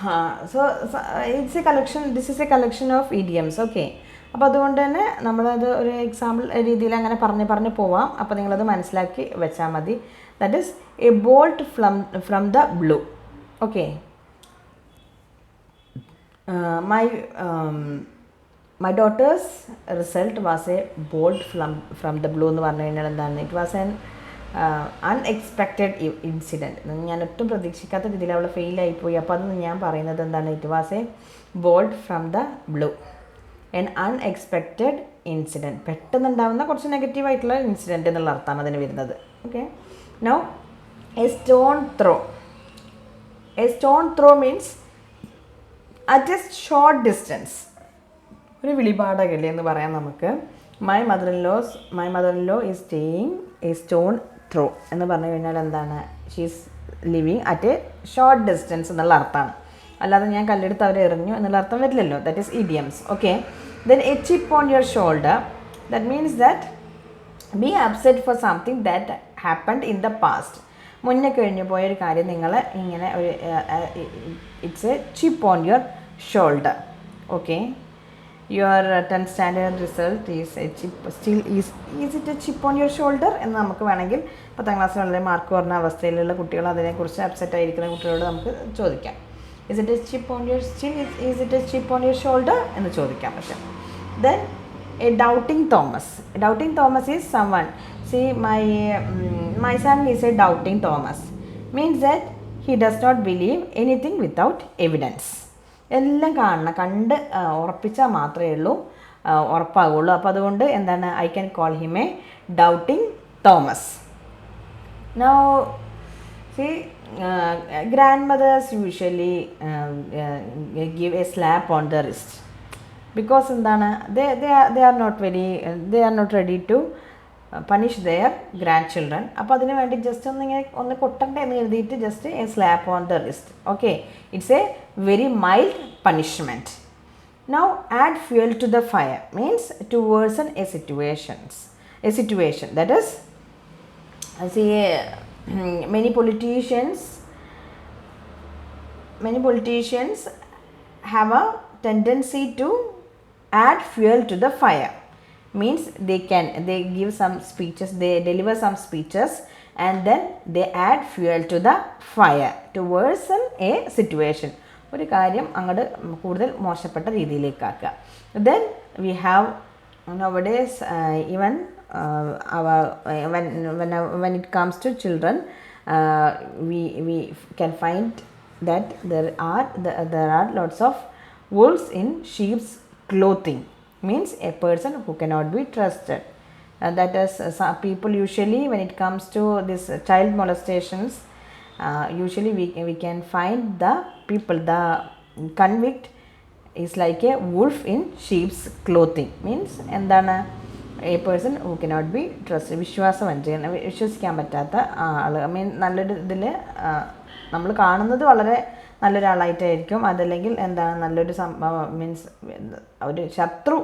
It's a collection, this is a collection of idioms, okay. അപ്പോൾ അതുകൊണ്ട് തന്നെ നമ്മളത് ഒരു എക്സാമ്പിൾ രീതിയിൽ അങ്ങനെ പറഞ്ഞ് പോവാം. അപ്പോൾ നിങ്ങളത് മനസ്സിലാക്കി വെച്ചാൽ മതി. That is a bolt from the blue. Okay, my daughter's result was a bolt from the blue എന്ന് പറഞ്ഞു കഴിഞ്ഞാൽ എന്താണ്? It was an unexpected incident. ഞാൻ ഒട്ടും പ്രതീക്ഷിക്കാത്ത രീതിയിൽ അവൾ ഫെയിലായിപ്പോയി. അപ്പോൾ അത് ഞാൻ പറയുന്നത് എന്താണ്? It was a bolt from the blue, an unexpected incident. പെട്ടെന്നുണ്ടാകുന്ന കുറച്ച് നെഗറ്റീവായിട്ടുള്ള ഇൻസിഡൻറ്റ് എന്നുള്ള അർത്ഥമാണ് അതിന് വരുന്നത്. Okay, now a stone throw. A stone throw means at a short distance. ഒരു വിളിപാടകല്ലേ എന്ന് പറയാം നമുക്ക്. My mother in law is staying a stone throw എന്ന് പറഞ്ഞു കഴിഞ്ഞാൽ എന്താണ്? She's living at a short distance എന്നുള്ള അർത്ഥമാണ്. അല്ലാതെ ഞാൻ കല്ലെടുത്ത് അവരെ എറിഞ്ഞു എന്നുള്ള അർത്ഥം വരില്ലല്ലോ. That is idioms. Okay, then a chip on your shoulder. That means that be upset for something that happened in the past. മുന്നേ കഴിഞ്ഞു പോയൊരു കാര്യം നിങ്ങൾ ഇങ്ങനെ ഒരു it's a chip on your shoulder. Okay, your 10th standard result is a chip still is it a chip on your shoulder എന്ന് നമുക്ക് വേണമെങ്കിൽ 10th ക്ലാസ്സിൽ വളരെ മാർക്ക് കുറഞ്ഞ അവസ്ഥയിലുള്ള കുട്ടികൾ, അതിനെക്കുറിച്ച് അപ്സെറ്റ് ആയിരിക്കുന്ന കുട്ടികളോട് നമുക്ക് ചോദിക്കാം. Is it a chip on your shoulder എന്ന് ചോദിക്കാം. പക്ഷേ then a doubting Thomas is someone. See, my son is a doubting Thomas. Means that he does not believe anything without evidence. എല്ലാം കണ്ട് ഉറപ്പിച്ചാൽ മാത്രമേ ഉറപ്പാകുള്ളൂ. അപ്പോൾ അതുകൊണ്ട് എന്താണ്? I can call him a doubting Thomas. Now see, grandmothers usually give a slap on the wrist because എന്താണ്? they are not ready to punish their grandchildren. അപ്പോൾ അതിന് വേണ്ടി ജസ്റ്റ് ഒന്ന് കൊട്ടണ്ടേ എന്ന് എഴുതിയിട്ട് just a slap on the wrist. Okay, it's a very mild punishment. Now add fuel to the fire means to worsen a situation that is many politicians have a tendency to add fuel to the fire. Means they give some speeches, they deliver some speeches and then they add fuel to the fire to worsen a situation. ഒരു കാര്യം അങ്ങോട്ട് കൂടുതൽ മോശപ്പെട്ട രീതിയിലേക്കാക്കുക. Then we have nowadays even when it comes to children, we can find that there are lots of wolves in sheep's clothing. Means a person who cannot be trusted. That is, some people usually, when it comes to this child molestations, usually we can find the convict is like a wolf in sheep's clothing. Means endana? A person who cannot be trusted. വിശ്വസിക്കാൻ പറ്റാത്ത ആൾ. നല്ലൊരു ഇതിൽ നമ്മൾ കാണുന്നത് വളരെ നല്ലൊരാളായിട്ടായിരിക്കും. അതല്ലെങ്കിൽ എന്താണ്? നല്ലൊരു മീൻസ് ഒരു ശത്രു,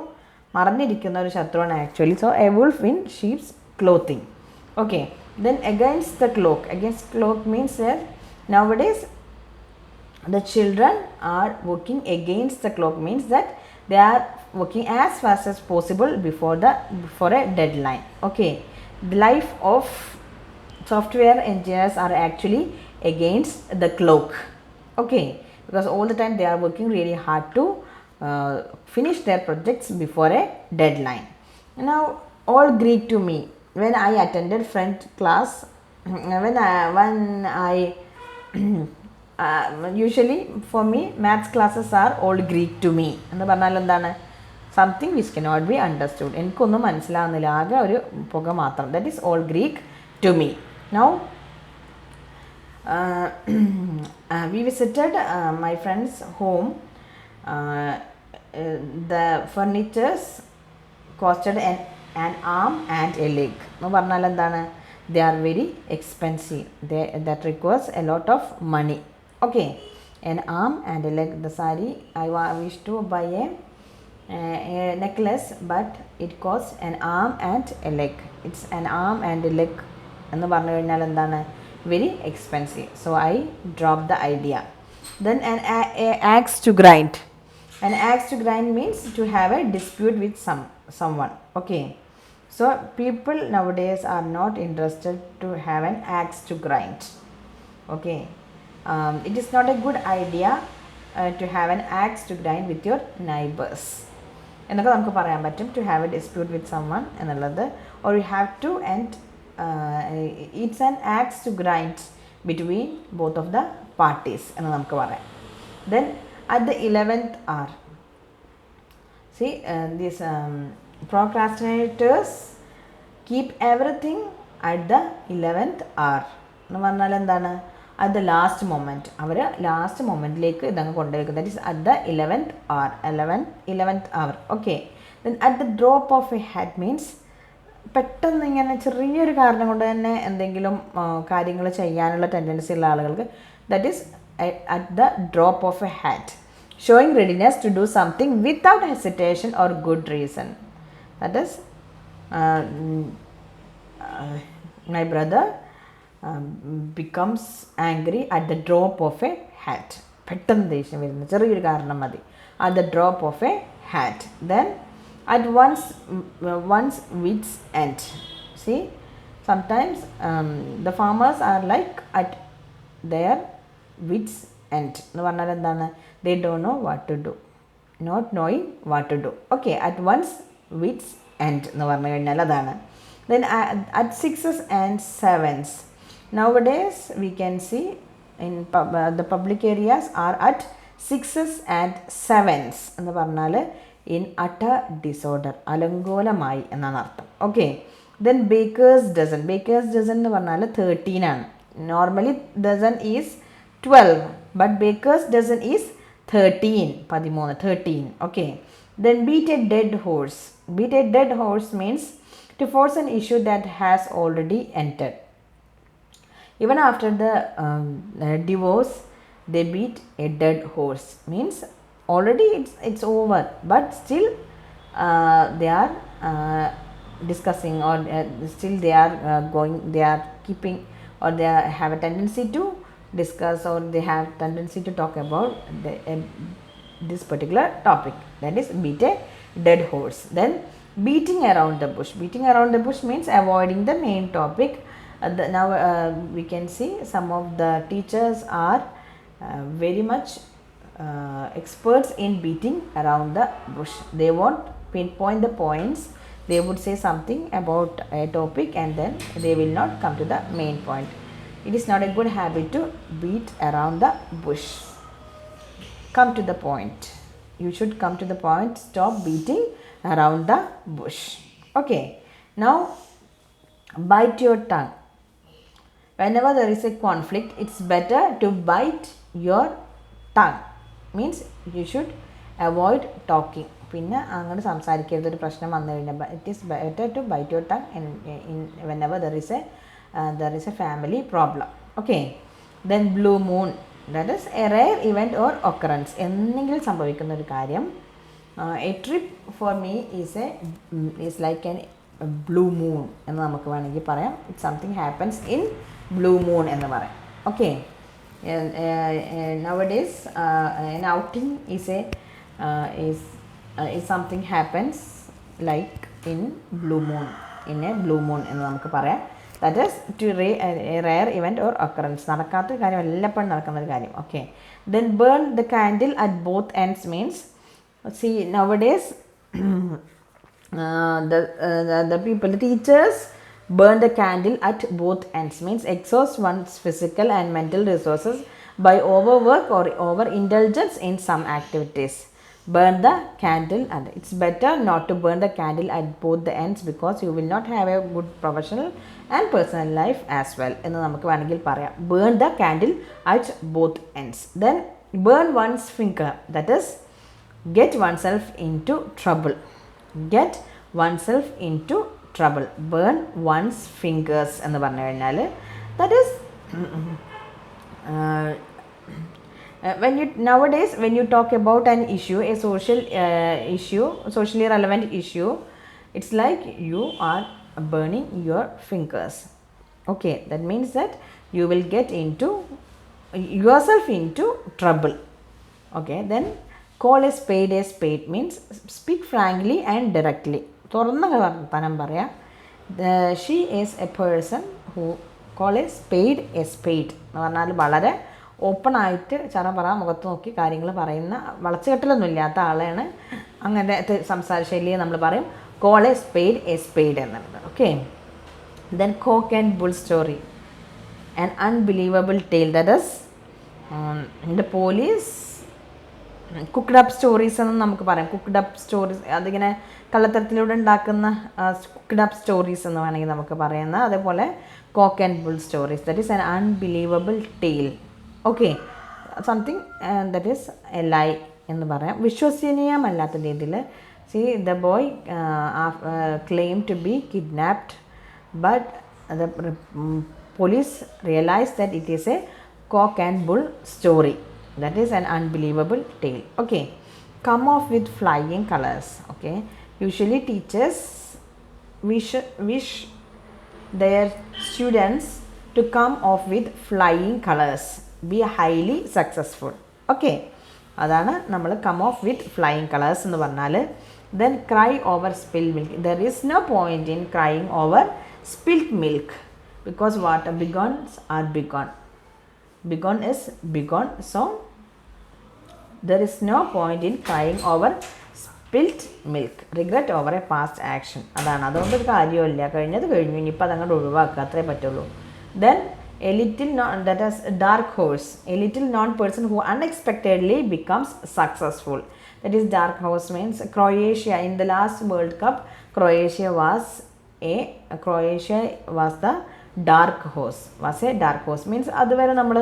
മറഞ്ഞിരിക്കുന്ന ഒരു ശത്രുവാണ് actually. So a wolf in sheep's clothing. Okay, then against the clock means that nowadays the children are working against the clock. Means that they are working as fast as possible before a deadline. Okay, the life of software engineers are actually against the clock. Okay, because all the time they are working really hard to finish their projects before a deadline. Now all greet to me when I attended French class. when I usually for me maths classes are all Greek to me എന്ന് പറഞ്ഞാൽ എന്താണ്? Something which cannot be understood. എനിക്കൊന്നും മനസ്സിലാവുന്നില്ല, ആകെ ഒരു പുക മാത്രം. That is all Greek to me. Now we visited my friend's home. The furnitures costed an arm and a leg എന്ന് പറഞ്ഞാൽ എന്താണ്? They are very expensive. That requires a lot of money. Okay, an arm and a leg. The sari I wish to buy a necklace, but it costs an arm and a leg. It's an arm and a leg എന്ന് പറഞ്ഞു കഴിഞ്ഞാൽ എന്താണ്? Very expensive. So I dropped the idea. Then an axe to grind. An axe to grind means to have a dispute with someone. Okay. So people nowadays are not interested to have an axe to grind. Okay. It is not a good idea to have an axe to grind with your neighbors. എന്നൊക്കെ നമുക്ക് പറയാൻ പറ്റും. To have a dispute with someone എന്നുള്ളത്, or you have to end it's an axe to grind between both of the parties എന്ന് നമുക്ക് പറയാം. Then at the 11th hour, see these procrastinators keep everything at the 11th hour എന്ന് പറഞ്ഞാൽ എന്താണ്? at the last moment. അവർ last മൊമെൻറ്റിലേക്ക് ഇതങ്ങ് കൊണ്ടുവയ്ക്കും. That is at the 11th hour. 11th hour. Okay. Then at the drop of a hat means പെട്ടെന്ന് ഇങ്ങനെ ചെറിയൊരു കാരണം കൊണ്ട് തന്നെ എന്തെങ്കിലും കാര്യങ്ങൾ ചെയ്യാനുള്ള ടെൻഡൻസി ഉള്ള ആളുകൾക്ക് that is at the drop of a hat, showing readiness to do something without hesitation or good reason. That is my brother becomes angry at the drop of a hat. പെട്ടെന്ന് ദേഷ്യം വരുന്ന ചെറിയൊരു കാരണം മതി. at the drop of a hat. Then at one's wits end. See, sometimes the farmers are like at their wits end എന്ന് പറഞ്ഞാൽ എന്താണ്? they don't know what to do, not knowing what to do. Okay, at one's wits end എന്ന് പറഞ്ഞു കഴിഞ്ഞാൽ അതാണ്. then at 6s and 7s, nowadays we can see in the public areas are at 6s and 7s എന്ന് പറഞ്ഞാൽ in utter disorder, അലങ്കോലമായി എന്നാണ് അർത്ഥം. Okay, then baker's dozen എന്ന് പറഞ്ഞാൽ 13 ആണ്. normally dozen is 12, but baker's dozen is 13. Okay, then beat a dead horse means to force an issue that has already entered. Even after the divorce, they beat a dead horse means already it's over, but still they are discussing, or still they are they are keeping, or they have a tendency to discuss, or they have tendency to talk about this particular topic, that is beat a dead horse. Then beating around the bush means avoiding the main topic. Now we can see some of the teachers are very much experts in beating around the bush. They won't pinpoint the points. They would say something about a topic and then they will not come to the main point. It is not a good habit to beat around the bush. Come to the point. You should come to the point. Stop beating around the bush. Okay. Now bite your tongue. Whenever there is a conflict, it's better to bite your tongue. Means you should avoid talking. പിന്നെ അങ്ങനെ സംസാരിക്കരുത് ഒരു പ്രശ്നം വന്നു കഴിഞ്ഞാൽ. It is better to bite your tongue in whenever there is a family problem. Okay. Then blue moon, that is a rare event or occurrence. എന്തെങ്കിലും സംഭവിക്കുന്ന ഒരു കാര്യം. A trip for me is like a blue moon എന്ന് നമുക്ക് വേണമെങ്കിൽ പറയാം. Something happens in blue moon എന്ന് പറയാം. Okay. Nowadays an outing is something happens like in blue moon, എന്ന് നമുക്ക് പറയാം. that is to a rare event or occurrence, നടക്കാത്ത കാര്യം എല്ലപ്പോഴും നടക്കുന്ന ഒരു കാര്യം. Okay. then burn the candle at both ends means, see, nowadays the people, the teachers burn the candle at both ends means exhaust one's physical and mental resources by overwork or overindulgence in some activities. Burn the candle, and it's better not to burn the candle at both the ends because you will not have a good professional and personal life as well എന്ന് നമുക്ക് വേണമെങ്കിൽ പറയാം. burn the candle at both ends. Then burn one's finger, that is get oneself into trouble. burn one's fingers എന്ന് പറഞ്ഞു കഴിഞ്ഞാൽ that is nowadays when you talk about an issue, a socially relevant issue, it's like you are burning your fingers. Okay, that means that you will get into yourself into trouble. Okay, then call a spade means speak frankly and directly. തുറന്ന വർത്തമാനം പറയാം. She is a person who call a spade എന്ന് പറഞ്ഞാൽ വളരെ open ആയിട്ട് പറ മുഖത്ത് നോക്കി കാര്യങ്ങൾ പറയുന്ന വളച്ചുകെട്ടലൊന്നും ഇല്ലാത്ത ആളാണ്. അങ്ങനത്തെ സംസാര ശൈലിയെ നമ്മൾ പറയും കോൾ എ സ്പെയ്ഡ് എന്നുള്ളത്. Okay, then cock and bull story, an unbelievable tale, that is the police cooked up stories എന്ന് നമുക്ക് പറയാം. കുക്ക്ഡ് അപ്പ് സ്റ്റോറീസ് അതിങ്ങനെ കള്ളത്തരത്തിലൂടെ ഉണ്ടാക്കുന്ന കുക്ക്ഡ് അപ്പ് സ്റ്റോറീസ് എന്ന് വേണമെങ്കിൽ നമുക്ക് പറയുന്ന. അതേപോലെ cock and bull stories, that is an unbelievable tale. Okay, something that is a lie എന്ന് പറയാം. വിശ്വസനീയമല്ലാത്ത രീതിയിൽ see the boy claim to be kidnapped but the police realize that it is a cock and bull story, that is an unbelievable tale. Okay, come off with flying colors. Okay, usually teachers wish their students to come off with flying colors, be highly successful. Okay, അതാണ് നമ്മൾ come off with flying colours എന്ന് പറഞ്ഞാൽ. Then cry over spilled milk, there is no point in crying over spilled milk because what begons are begone. Begone is begone, so there is no point in crying over spilt milk. Regret over a past action. അതാണ്, അതുകൊണ്ട് ഒരു കാര്യമില്ല, കഴിഞ്ഞത് കഴിഞ്ഞു, ഇനിയിപ്പോൾ അതങ്ങോട്ട് ഒഴിവാക്കുക, അത്രേ പറ്റുള്ളൂ. Then a little that is dark horse, a little known person who unexpectedly becomes successful. That is dark horse means Croatia in the last World Cup, Croatia was the dark horse means അതുവരെ നമ്മൾ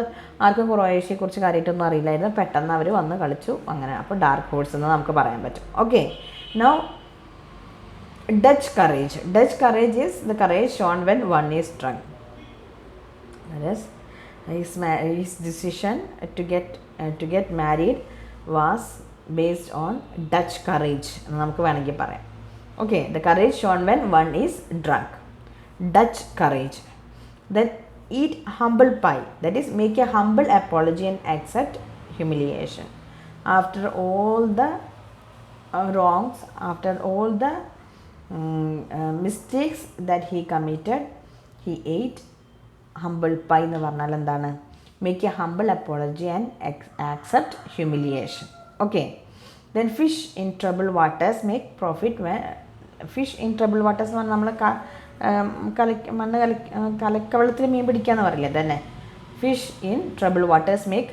ആർക്കും ക്രൊയേഷ്യയെക്കുറിച്ച് കാര്യമായിട്ടൊന്നും അറിയില്ലായിരുന്നു, പെട്ടെന്ന് അവർ വന്ന് കളിച്ചു അങ്ങനെ. അപ്പോൾ ഡാർക്ക് ഹോഴ്സ് എന്ന് നമുക്ക് പറയാൻ പറ്റും. Okay, now Dutch courage is the courage shown when one is drunk. His decision to get married was based on Dutch courage എന്ന് നമുക്ക് വേണമെങ്കിൽ പറയാം. Okay, the courage shown when one is drunk, Dutch courage. Then eat humble pie, that is make a humble apology and accept humiliation. After all the wrongs, after all the mistakes that he committed, he ate humble pie എന്ന് പറഞ്ഞാൽ എന്താണ്? Make a humble apology and accept humiliation. Okay, then fish in troubled waters make profit when fish in troubled waters എന്ന് പറഞ്ഞാൽ നമ്മൾ കലക്കവെള്ളത്തിൽ മീൻ പിടിക്കാന്ന് പറയില്ലേ, തന്നെ fish in trouble waters make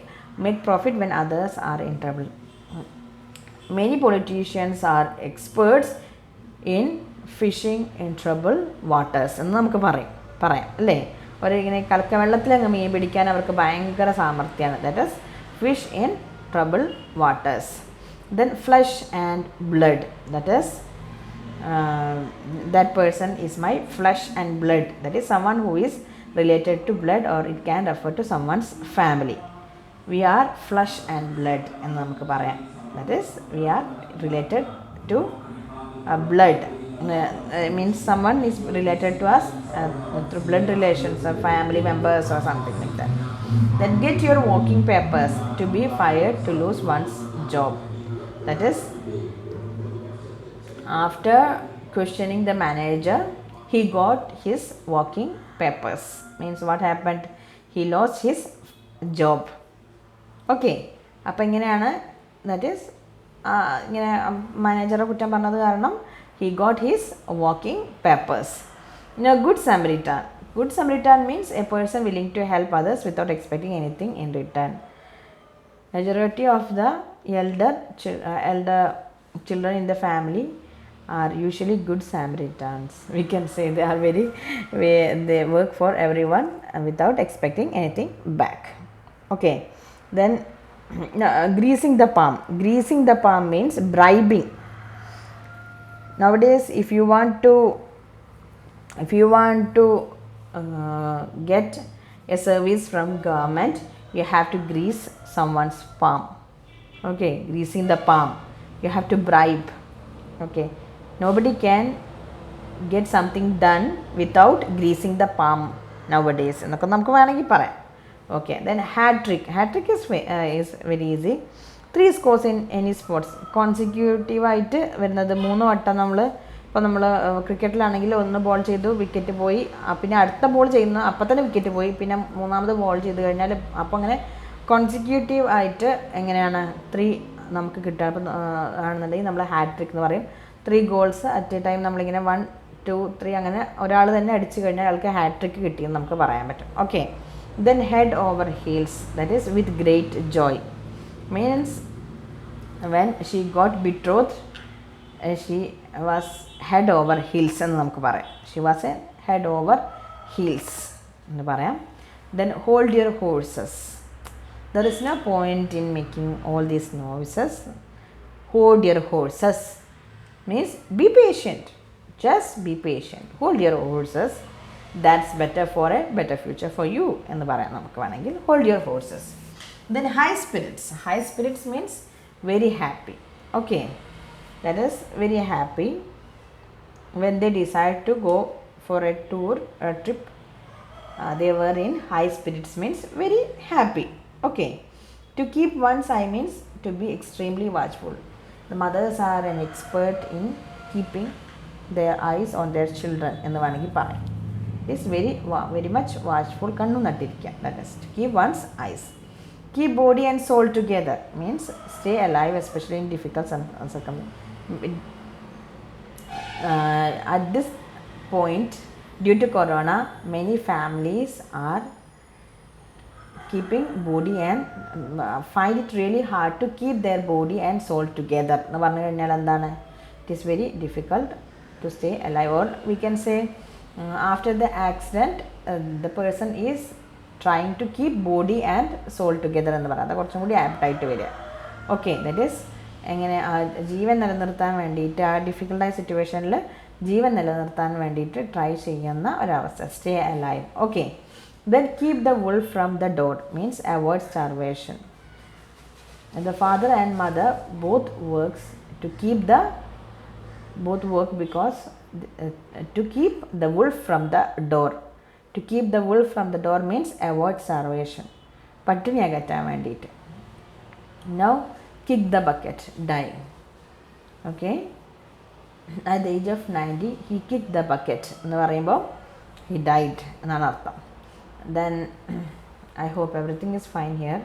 profit when others are in trouble. Many politicians are experts in fishing in trouble waters എന്ന് നമുക്ക് പറയാം അല്ലേ. ഇങ്ങനെ കലക്കവെള്ളത്തിലങ്ങ് മീൻ പിടിക്കാൻ അവർക്ക് ഭയങ്കര സാമർഥ്യമാണ്. That is fish in trouble waters. Then flesh and blood, that is that person is my flesh and blood, that is someone who is related to blood or it can refer to someone's family. We are flesh and blood എന്ന് നമുക്ക് പറയാം. that is we are related to blood, means someone is related to us through blood relations or family members or something like that. Then get your working papers to be fired to lose one's job, that is after questioning the manager he got his working papers, means what happened, he lost his job. Okay, അപ്പോൾ ഇങ്ങനെയാണ്, that is ഇങ്ങനെ മാനേജറെ കുറ്റം പറഞ്ഞത് കാരണം he got his working papers. Now good Samaritan means a person willing to help others without expecting anything in return. Majority of the elder children in the family are usually good Samaritans. We can say they are they work for everyone without expecting anything back. Okay, then greasing the palm means bribing. Nowadays if you want to get a service from government, you have to grease someone's palm. Okay, greasing the palm, you have to bribe. Okay, nobody can get something done without greasing the palm nowadays എന്നൊക്കെ നമുക്ക് വേണമെങ്കിൽ പറയാം. Okay, then hat trick. Hat trick is very easy. 3 scores in any sports. Consecutive ആയിട്ട് വരുന്നത് 3 വട്ടം നമ്മൾ ഇപ്പോൾ നമ്മൾ ക്രിക്കറ്റിലാണെങ്കിൽ ഒന്ന് ബോൾ ചെയ്തു വിക്കറ്റ് പോയി, പിന്നെ അടുത്ത ബോൾ ചെയ്യുന്ന അപ്പം തന്നെ വിക്കറ്റ് പോയി, പിന്നെ മൂന്നാമത് ബോൾ ചെയ്ത് കഴിഞ്ഞാൽ അപ്പോൾ അങ്ങനെ കോൺസിക്യൂട്ടീവ് ആയിട്ട് എങ്ങനെയാണ് 3 നമുക്ക് കിട്ടുക. അപ്പം ആണെന്നുണ്ടെങ്കിൽ നമ്മൾ ഹാറ്റ് ട്രിക്ക് എന്ന് പറയും. 3 ഗോൾസ് അറ്റ് എ ടൈം നമ്മളിങ്ങനെ 1 2 3 അങ്ങനെ ഒരാൾ തന്നെ അടിച്ചു കഴിഞ്ഞാൽ അയാൾക്ക് ഹാറ്റ് ട്രിക്ക് കിട്ടിയെന്ന് നമുക്ക് പറയാൻ പറ്റും. Okay, then head over heels, that is with great joy, means when she got betrothed she was head over heels എന്ന് നമുക്ക് പറയാം. She was a head over heels എന്ന് പറയാം. Then hold your horses, there is no point in making all these noises. Hold your horses means be patient, just be patient. Hold your horses, that's better for a better future for you എന്ന് പറയാം നമുക്ക് വേണമെങ്കിൽ. Hold your horses. Then high spirits. High spirits means very happy. Okay, that is very happy when they decide to go for a tour, a trip. They were in high spirits means very happy. Okay, to keep one's eye means to be extremely watchful. The mothers are an expert in keeping their eyes on their children എന്ന് വേണമെങ്കിൽ പറയാം. Is very much watchful, കണ്ണു നട്ടിരിക്കുക. That is to keep one's eyes. Keep body and soul together means stay alive, especially in difficult circumstances. At this point, due to corona, many families are keeping body and find it really hard to keep their body and soul together എന്ന് പറഞ്ഞു കഴിഞ്ഞാൽ എന്താണ്? It is very difficult to stay alive, or we can say after the accident the person is trying to keep body and soul together എന്ന് പറയാം. അത് കുറച്ചും കൂടി ആപ്റ്റായിട്ട് വരിക. ഓക്കെ, ദറ്റ് ഈസ് എങ്ങനെ ജീവൻ നിലനിർത്താൻ വേണ്ടിയിട്ട് ആ ഡിഫിക്കൽട്ടായ സിറ്റുവേഷനിൽ ജീവൻ നിലനിർത്താൻ വേണ്ടിയിട്ട് ട്രൈ ചെയ്യുന്ന ഒരവസ്ഥ, stay alive. Okay, then keep the wolf from the door means avoid starvation. The father and mother both work because to keep the wolf from the door. To keep the wolf from the door means avoid starvation, പട്ടിണി അകറ്റാൻ വേണ്ടിയിട്ട്. Now kick the bucket, die. Okay, at the age of 90 he kicked the bucket എന്ന് പറയുമ്പോൾ he died എന്നാണ് അർത്ഥം. Then I hope everything is fine here.